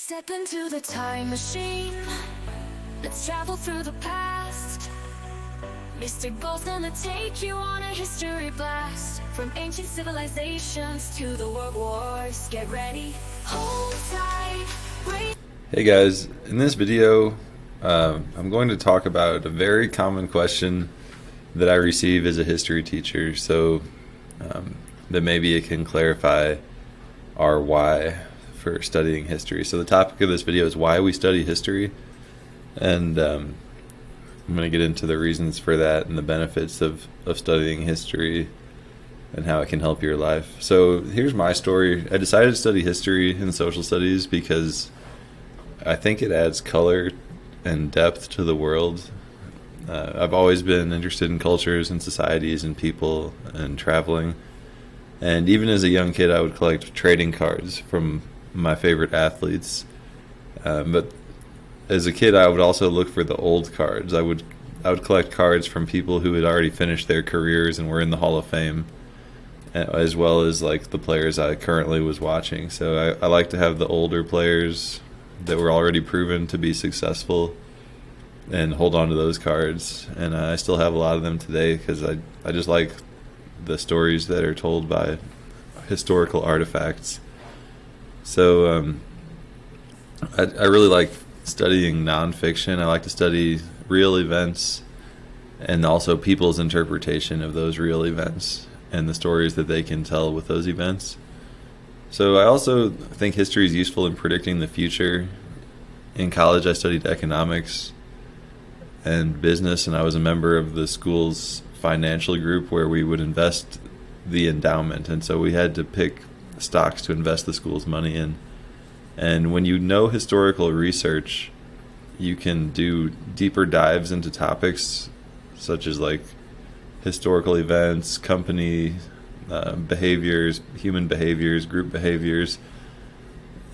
Step into the time machine. Let's travel through the past. Mr. Gold's gonna take you on a history blast. From ancient civilizations to the world wars. Get ready, hold tight, breathe. Hey guys, in this video I'm going to talk about a very common question that I receive as a history teacher, so that maybe it can clarify our why for studying history. So the topic of this video is why we study history, and I'm going to get into the reasons for that and the benefits of studying history and how it can help your life. So here's my story. I decided to study history and social studies because I think it adds color and depth to the world. I've always been interested in cultures and societies and people and traveling. And even as a young kid, I would collect trading cards from my favorite athletes. But as a kid, I would also look for the old cards. I would collect cards from people who had already finished their careers and were in the Hall of Fame, as well as like the players I currently was watching. So I like to have the older players that were already proven to be successful and hold on to those cards. And I still have a lot of them today because I just like the stories that are told by historical artifacts. So I really like studying nonfiction. I like to study real events and also people's interpretation of those real events and the stories that they can tell with those events. So I also think history is useful in predicting the future. In college, I studied economics and business, and I was a member of the school's financial group where we would invest the endowment. And so we had to pick stocks to invest the school's money in. And when you know historical research, you can do deeper dives into topics such as like historical events, company behaviors, human behaviors, group behaviors,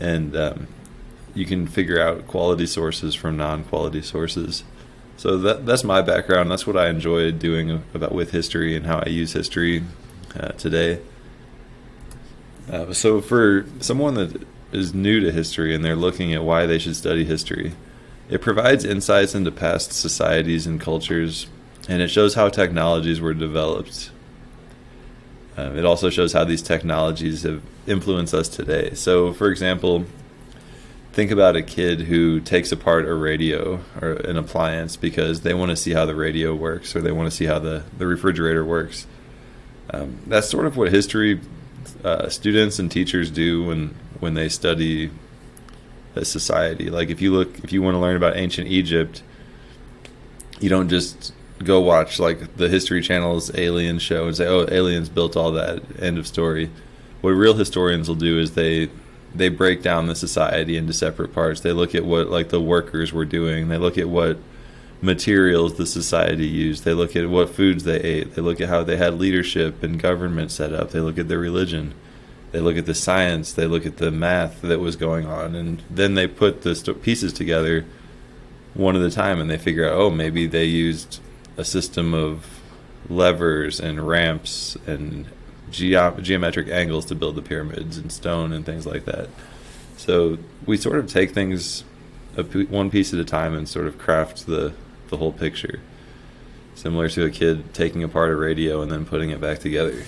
and you can figure out quality sources from non-quality sources. So that's my background. That's what I enjoy doing with history and how I use history today. So for someone that is new to history and they're looking at why they should study history, it provides insights into past societies and cultures, and it shows how technologies were developed. It also shows how these technologies have influenced us today. So, for example, think about a kid who takes apart a radio or an appliance because they want to see how the radio works or they want to see how the refrigerator works. That's sort of what history students and teachers do when they study a society. Like if you want to learn about ancient Egypt, you don't just go watch like the History Channel's Alien show and say, oh, aliens built all that, end of story. What real historians will do is they break down the society into separate parts. They look at what like the workers were doing. They look at what materials the society used. They look at what foods they ate. They look at how they had leadership and government set up. They look at their religion. They look at the science. They look at the math that was going on. And then they put the pieces together one at a time, and they figure out, oh, maybe they used a system of levers and ramps and geometric angles to build the pyramids and stone and things like that. So we sort of take things one piece at a time and sort of craft the whole picture, similar to a kid taking apart a radio and then putting it back together.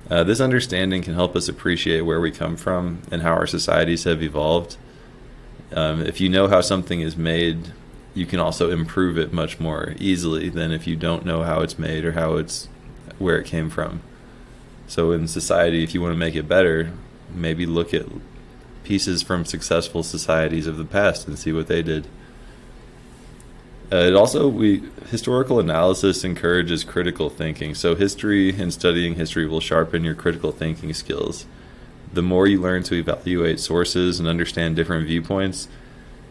This understanding can help us appreciate where we come from and how our societies have evolved. If you know how something is made, you can also improve it much more easily than if you don't know how it's made or where it came from. So in society, if you want to make it better, maybe look at pieces from successful societies of the past and see what they did. Historical analysis encourages critical thinking. So history and studying history will sharpen your critical thinking skills. The more you learn to evaluate sources and understand different viewpoints,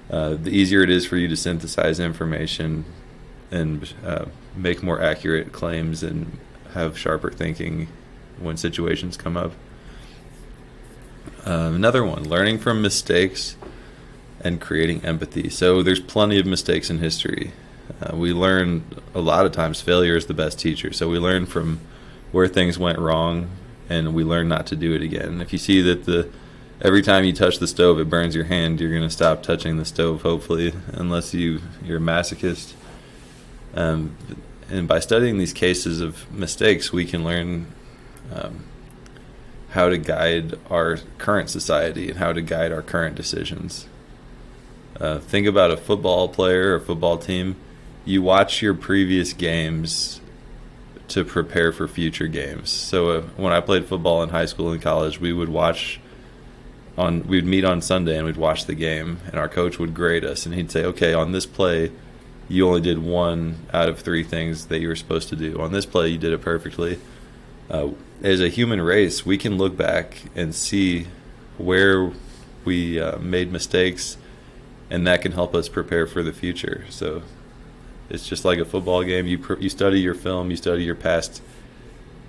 the easier it is for you to synthesize information and make more accurate claims and have sharper thinking when situations come up. Another one, learning from mistakes and creating empathy. So there's plenty of mistakes in history. We learn a lot of times failure is the best teacher. So we learn from where things went wrong and we learn not to do it again. If you see that every time you touch the stove, it burns your hand. You're going to stop touching the stove, hopefully, unless you're a masochist. And by studying these cases of mistakes, we can learn how to guide our current society and how to guide our current decisions. Think about a football player or football team. You watch your previous games to prepare for future games. So when I played football in high school and college, we'd meet on Sunday and we'd watch the game, and our coach would grade us, and he'd say, okay, on this play you only did 1 out of 3 things that you were supposed to do. On this play you did it perfectly. As a human race, we can look back and see where we made mistakes, and that can help us prepare for the future. So it's just like a football game. You study your film, you study your past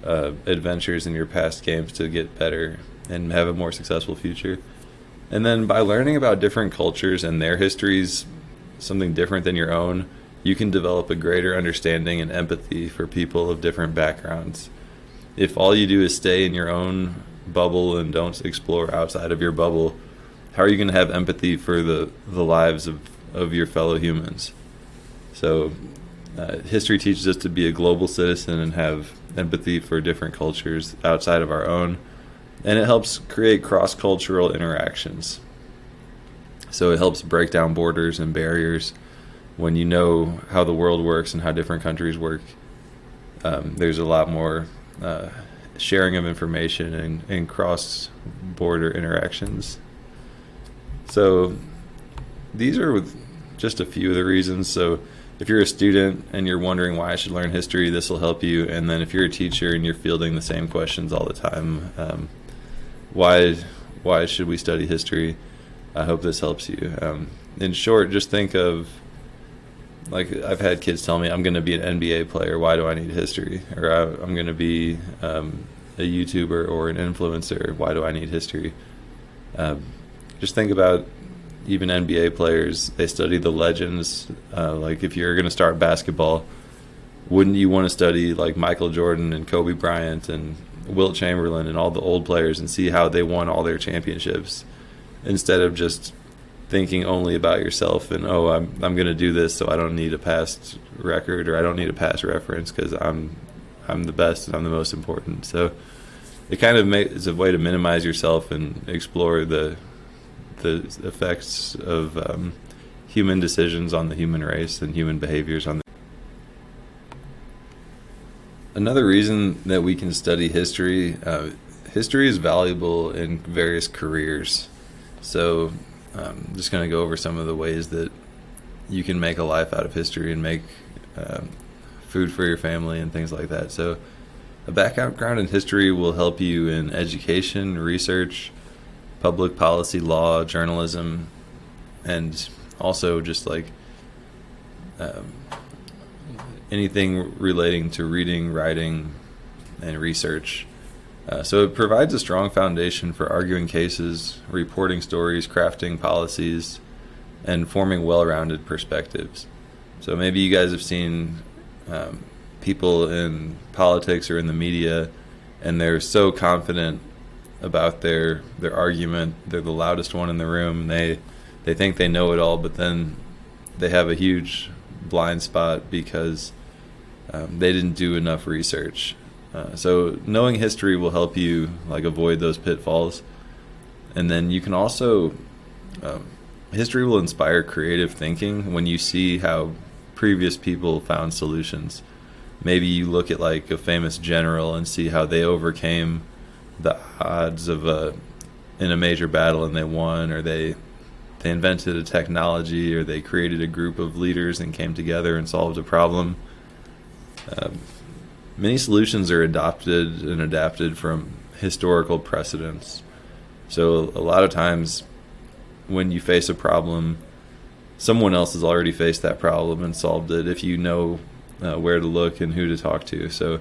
adventures and your past games to get better and have a more successful future. And then by learning about different cultures and their histories, something different than your own, you can develop a greater understanding and empathy for people of different backgrounds. If all you do is stay in your own bubble and don't explore outside of your bubble, how are you going to have empathy for the lives of your fellow humans? So history teaches us to be a global citizen and have empathy for different cultures outside of our own, and it helps create cross-cultural interactions. So it helps break down borders and barriers. When you know how the world works and how different countries work, there's a lot more sharing of information and cross-border interactions. So these are just a few of the reasons. So if you're a student and you're wondering why I should learn history, this will help you. And then if you're a teacher and you're fielding the same questions all the time, why should we study history? I hope this helps you. In short, just think of, like, I've had kids tell me, I'm going to be an NBA player. Why do I need history? Or I'm going to be a YouTuber or an influencer. Why do I need history? Just think about even NBA players. They study the legends. Like if you're going to start basketball, wouldn't you want to study like Michael Jordan and Kobe Bryant and Wilt Chamberlain and all the old players and see how they won all their championships, instead of just thinking only about yourself and, oh, I'm going to do this so I don't need a past record or I don't need a past reference because I'm the best and I'm the most important. So it kind of is a way to minimize yourself and explore the effects of human decisions on the human race and human behaviors on the. Another reason that we can study history, history is valuable in various careers. So I'm just going to go over some of the ways that you can make a life out of history and make food for your family and things like that. So a background in history will help you in education, research, public policy, law, journalism, and also just like anything relating to reading, writing, and research. So it provides a strong foundation for arguing cases, reporting stories, crafting policies, and forming well-rounded perspectives. So maybe you guys have seen people in politics or in the media, and they're so confident about their argument. They're the loudest one in the room. They think they know it all, but then they have a huge blind spot because they didn't do enough research. So knowing history will help you like avoid those pitfalls. And then you can also, history will inspire creative thinking when you see how previous people found solutions. Maybe you look at like a famous general and see how they overcame the odds of in a major battle and they won, or they invented a technology, or they created a group of leaders and came together and solved a problem. Many solutions are adopted and adapted from historical precedents. So a lot of times when you face a problem, someone else has already faced that problem and solved it if you know where to look and who to talk to. So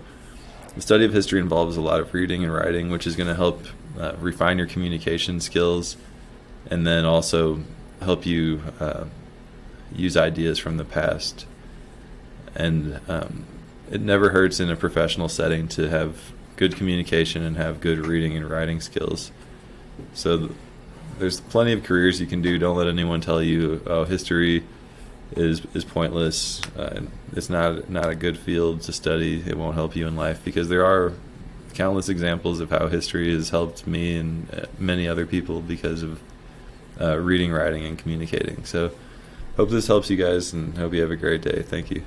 the study of history involves a lot of reading and writing, which is going to help refine your communication skills, and then also help you use ideas from the past. And it never hurts in a professional setting to have good communication and have good reading and writing skills. So there's plenty of careers you can do. Don't let anyone tell you, oh, history is pointless. It's not a good field to study. It won't help you in life, because there are countless examples of how history has helped me and many other people because of reading, writing, and communicating. So hope this helps you guys, and hope you have a great day. Thank you.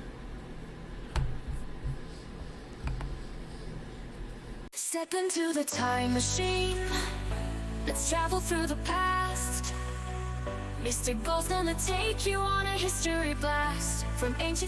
Step into the time machine. Let's travel through the past. Mr. Gold's gonna take you on a history blast from ancient